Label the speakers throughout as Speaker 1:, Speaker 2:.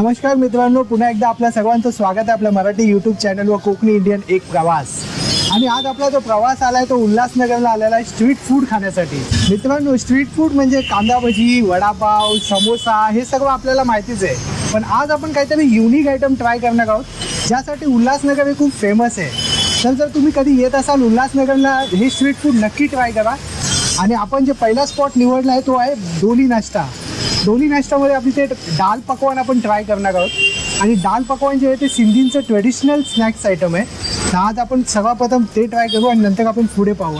Speaker 1: नमस्कार मित्रांनो, पुन्हा एकदा आपल्या सर्वांचं स्वागत आहे आपल्या मराठी यूट्यूब चॅनल व कोकणी इंडियन एक प्रवास. आणि आज आपला जो प्रवास आलाय तो उल्हासनगरला आलेला आहे स्ट्रीट फूड खाण्यासाठी. मित्रांनो, स्ट्रीट फूड म्हणजे कांदा भजी, वडापाव, समोसा हे सगळं आपल्याला माहितीच आहे. पण आज आपण काहीतरी युनिक आयटम ट्राय करणार आहोत, ज्यासाठी उल्हासनगर हे खूप फेमस आहे. तर जर तुम्ही कधी येत असाल उल्हासनगरला, हे स्ट्रीट फूड नक्की ट्राय करा. आणि आपण जे पहिला स्पॉट निवडला आहे तो आहे डोली नाश्ता. डोली नाश्त्यामध्ये आपली ते दाल पकवान आपण ट्राय करणार आहोत. आणि दाल पकवान जे आहे ते सिंधींचं ट्रेडिशनल स्नॅक्स आयटम आहे. तर आज आपण सर्वप्रथम ते ट्राय करू आणि नंतर आपण पुढे पाहू.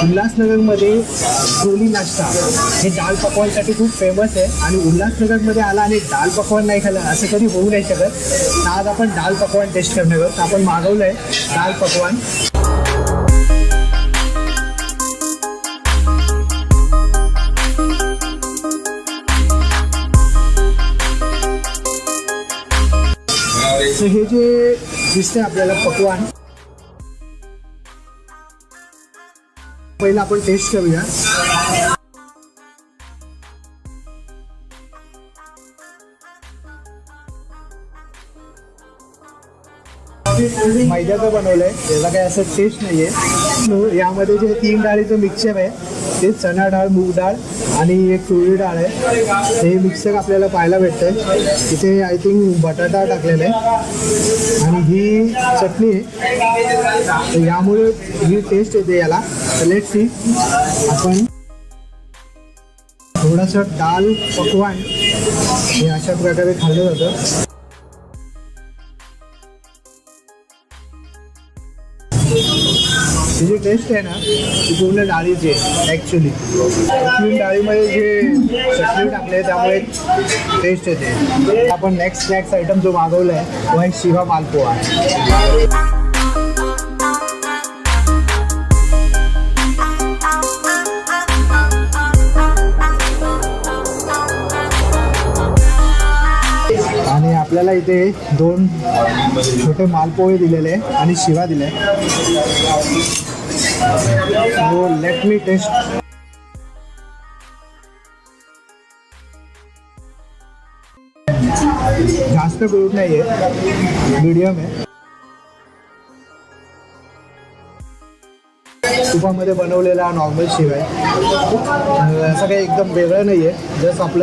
Speaker 1: उल्हासनगरमध्ये डोली नाश्ता हे दाल पकवानसाठी खूप फेमस आहे. आणि उल्हासनगरमध्ये आला आणि दाल पकवान नाही खाल्लं असं कधी होऊ नाही शकत. तर आज आपण दाल पकवान टेस्ट करणार आहोत. आपण मागवलं आहे दाल पकवान. तर हे जे दिसते आपल्याला पकवान, पहिला आपण टेस्ट करूया. मैद्याचं बनवलंय, याला काही असं टेस्ट नाहीये. यामध्ये जे 3 डाळीचं मिक्सचर आहे ते चणा डाळ, मूग डाळ आणि एक तुरी डाळ आहे. हे मिक्सर आपल्याला पाहायला भेटतंय. इथे आय थिंक बटाटा टाकलेला आहे आणि ही चटणी आहे. तर यामुळे ही टेस्ट येते याला. तर लेट्स सी. आपण थोडंसं दाल पकवान हे अशा प्रकारे खाल्लं जातं. ही जी टेस्ट आहे ना ती पूर्ण डाळीची आहे ॲक्च्युली. 3 डाळीमध्ये जे चटणी टाकले त्यामुळे टेस्ट येते. आपण नेक्स्ट स्नॅक्स आयटम जो मागवला आहे तो आहे शिवा मालपोहा. आणि आपल्याला इथे 2 छोटे मालपोहे दिलेले आणि शिवा दिले. So let me test. जास्त गोड नाही आहे, मीडियम आहे. तुपामध्ये बनवलेला नॉर्मल शिवा आहे. असं काही एकदम वेगळं नाही आहे. जसं आपण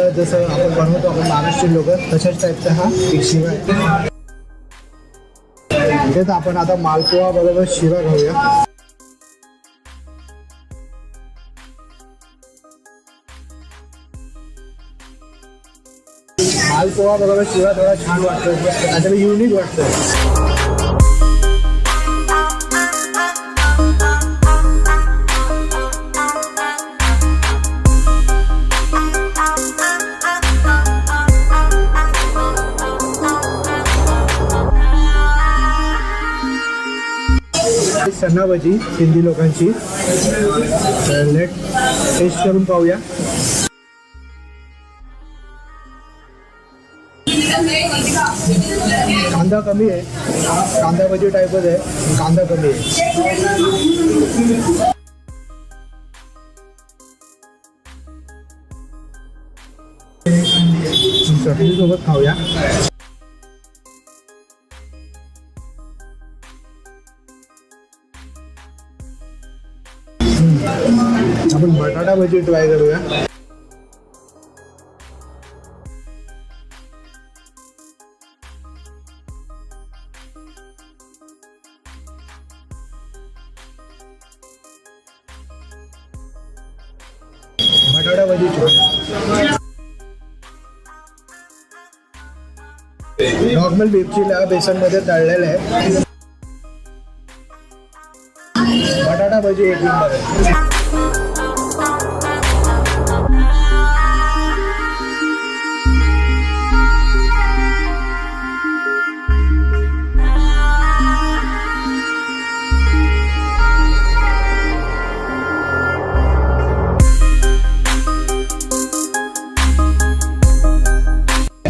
Speaker 1: बनवतो आपण महाराष्ट्रीयन लोक तशाच टाईपचा हा एक शिवा आहे. तेच आपण आता मालपोहा बरोबर शिवा खाऊया. मालपोहा बरोबर शिवा थोडा छान वाटतो, काहीतरी युनिक वाटतं. चणा भजी सिंधी लोकांची. लेट टेस्ट करून पाहूया. कांदा कमी आहे, कांदा भजी टाईपच आहे, कांदा कमी आहे. चटणी सोबत खाऊया. आपण बटाटा भजी ट्राय करूया. बटाटा भजी छान. नॉर्मल मिरचीला बेसनमध्ये तळलेलं आहे. बटाटा भजी एक नंबर आहे.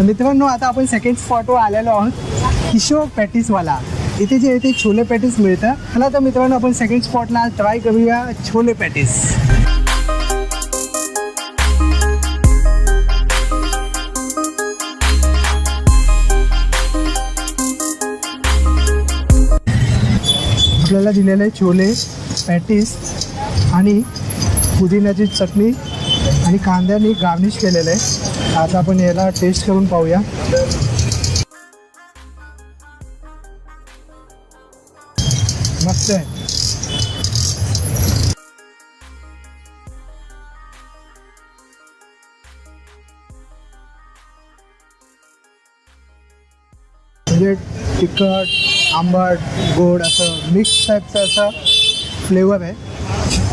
Speaker 1: मित्रांनो आता आपण सेकंड स्पॉटवर आलेलो आहोत किशोर पॅटीसवाला. इथे जे इथे छोले पॅटीस मिळतं. चला तर मित्रांनो आपण सेकंड स्पॉटला ट्राय करूया छोले पॅटीस. आपल्याला दिलेले छोले पॅटीस आणि पुदिन्याची चटणी आणि कांद्याने गार्निश केलेलं आहे. आता आपण याला टेस्ट करून पाहूया. मस्त आहे. म्हणजे तिखट, आंबट, गोड असं मिक्स टाईपचं असं फ्लेवर आहे.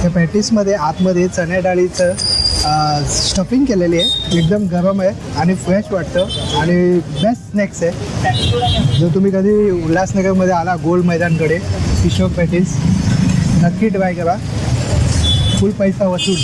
Speaker 1: त्या पॅटीसमध्ये आतमध्ये चण्या डाळीचं स्टफिंग केलेली आहे. एकदम गरम आहे आणि फ्रेश वाटतं आणि बेस्ट स्नॅक्स आहे. जर तुम्ही कधी उल्हासनगरमध्ये आला गोल मैदानकडे किशोर पॅटीस नक्की ट्राय करा. फुल पैसा वसूल.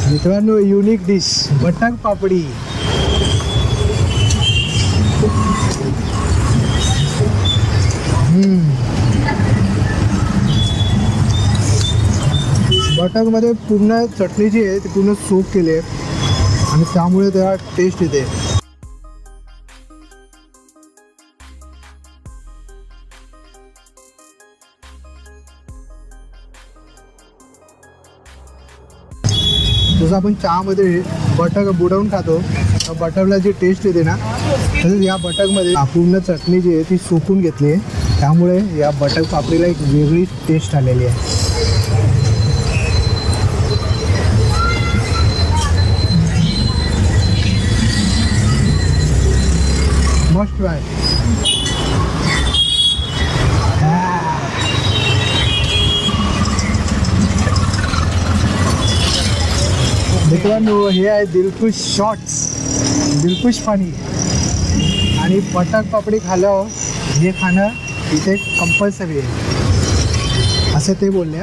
Speaker 1: मित्रांनो युनिक डिश बटाक पापडी. बटाकमध्ये पूर्ण चटणी जी आहे ती पूर्ण सोक केली आहे आणि त्यामुळे त्याला टेस्ट येते. जसं आपण चहामध्ये बटाक बुडवून खातो बटरला जी टेस्ट येते ना तसंच या बटाकमध्ये पूर्ण चटणी जी आहे ती सुकून घेतली आहे. त्यामुळे या बटाक पापडीला एक वेगळी टेस्ट आलेली आहे. Must try. मित्रांनो हे आहे दिलखुश शॉर्ट्स, दिलखुश पाणी आणि बटाक पापडी खाल्यावर हे खाणं इथे कंपल्सरी आहे असं ते बोलले.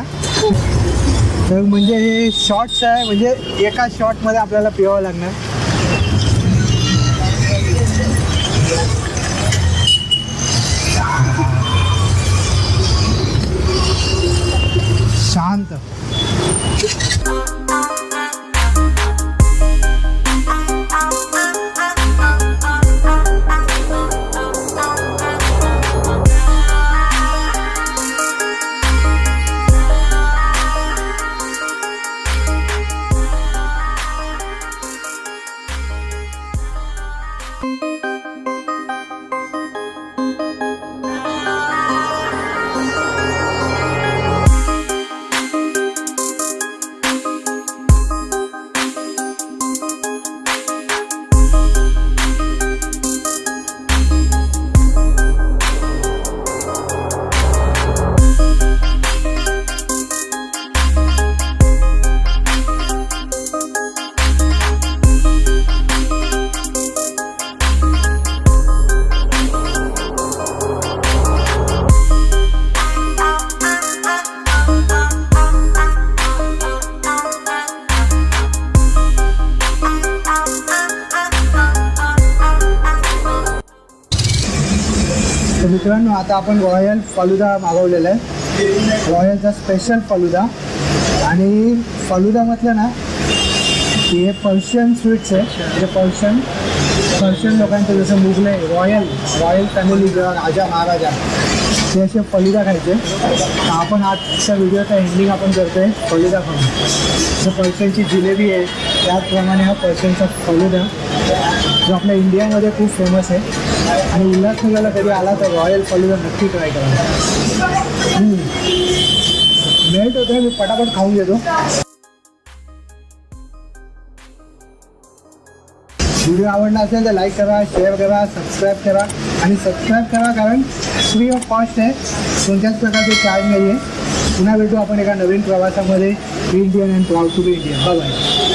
Speaker 1: तर म्हणजे हे शॉर्ट्स आहे म्हणजे एका शॉर्टमध्ये आपल्याला पिवावं लागणार. शांत. मित्रांनो आता आपण रॉयल फालुदा मागवलेला आहे, रॉयलचा स्पेशल फालुदा. आणि फालुदा म्हटलं ना की हे पर्शियन स्वीट्स आहे, म्हणजे पर्शियन लोकांचं जसं मुगले रॉयल फॅमिली किंवा राजा महाराजा ते असे फालुदा खायचे. तर आपण आजच्या व्हिडिओचा एंडिंग आपण करतोय फालुदा खाऊन. जसं पर्शियनची जिलेबी आहे त्याचप्रमाणे हा पर्शियनचा फालुदा जो आपल्या इंडियामध्ये खूप फेमस आहे. आणि उल्हासनगरला कधी आला तर रॉयल फालुदा नक्की ट्राय करा. मेल्ट होतं, मी पटापट खाऊन घेतो. व्हिडिओ आवडला असेल तर लाईक करा, शेअर करा, सबस्क्राईब करा. आणि सबस्क्राईब करा कारण फ्री ऑफ कॉस्ट आहे, कोणत्याच प्रकारचे चार्ज नाही आहे. पुन्हा भेटू आपण एका नवीन प्रवासामध्ये. Be Indian and proud to be Indian. Bye.